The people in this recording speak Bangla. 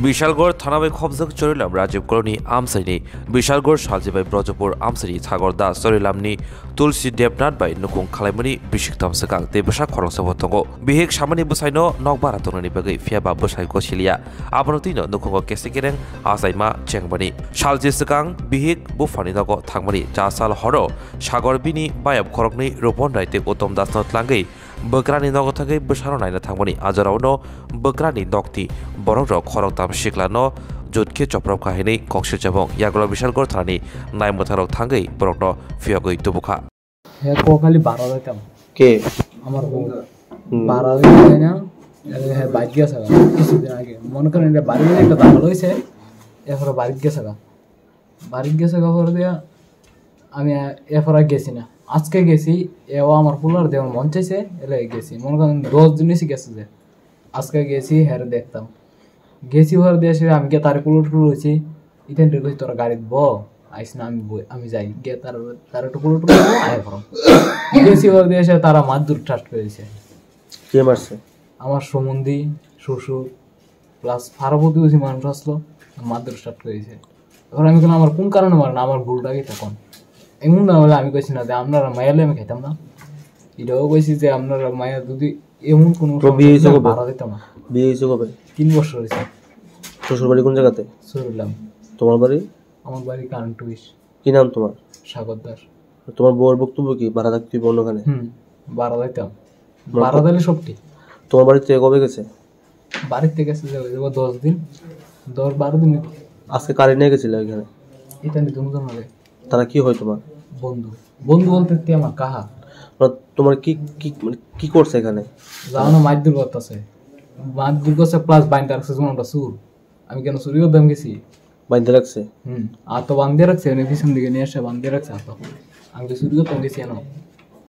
বিশালগড় থানাবাই খবজক চরিলাম রাজীব কলোনি আমসাইনি বিশালগড় সালজিবাই ব্রজপুর আমসাইনি ছাগরদা চরিলামনি তুলসী দেবনাথ বাই নুকুং খালাইমনি বিশিকতাম সেকাং দেবসা খরংসা বতंगो बिहिक सामानि बसाइनो नकबारा तंगनि बागै फियाबा बसाइको सिलिया आबनतिनो नुकुंगो केसेकेरें आसाइमा चेंगबानि सालजि सेकां बिहिक बुफानि नगो थांगमानि जासाल हरो सागरबिनि बायाब खरकनि रोपन राइते उत्तम दासनो tlangै बग्रानि नगो थागै बसानो नायना थांगमानि आजारावनो बग्रानि नकति बरंरो खरकताम सिक्लानो जुटके चप्रब काहिनी कक्से जबं यागलो बिशालगड़ थानानि नायमथारक थांगै बरकनो फियागै तुबुखा হে কোখালি 12 যাইতাম কে আমার বউ 12 যাই না হে বাইক গেছে কিছুদিন আগে মনে করেন এটা বাড়ি একটা দামাল হইছে এরপর বাড়ি গেছে খবর দিয়া আমি এরপর গেছি না আজকে গেছি এও আমার পুলার দেওয়ার মন চাইছে এলে গেছি মনে করেন 10 দিনই গেছে যে আজকে গেছি হেরে দেখতাম গেছি হর দেশে আমি কে তার পুলট হইছি ইতেন রে তোরা গাড়িত ব আইস না আমি যাই গে তার একটু পুলট আয় করো গেছি হর দেশে তারা মাদুর ট্রাস্ট করেছে কে মারছে আমার সম্বন্ধী শ্বশুর প্লাস ফারাবতী ওসি মানুষ আসলো মাদুর স্টার্ট করেছে এখন আমি কোন আমার কোন কারণে মারেন আমার ভুলটা কি তখন এমন না হলে আমি কইছি না যে আপনারা মায়ালে আমি খাইতাম না এটাও কইছি যে আপনারা মায়া যদি এমন কোনো ভাড়া দিতাম না বিয়ে হয়েছে কবে 3 বছর হয়েছে শ্বশুর বাড়ি কোন জায়গাতে সরলাম তোমার বাড়ি আমার বাড়ি কান্টুইশ কি নাম তোমার সাগর দাস তোমার বউর বক্তব্য কি ভাড়া থাকতে অন্যখানে ভাড়া দিতাম ভাড়া দিলে সবটি তোমার বাড়িতে কবে গেছে বাড়িতে গেছে যে 10 দিন 12 দিন আজকে কারে নিয়ে গেছিল এখানে এটা নিয়ে দুজন হবে তারা কি হয় তোমার বন্ধু বলতে তে আমার কাহা তোমার কি কি মানে কি করছে এখানে জানো মাইদুর করতেছে মাইদুর করছে প্লাস বাইন্ডার রাখছে যেমনটা সুর আমি কেন চুরি করতাম গেছি বাইন্ধে রাখছে আর তো বান্ধে রাখছে পিছন দিকে নিয়ে এসে বান্ধে রাখছে আর তো আমি তো চুরি করতাম গেছি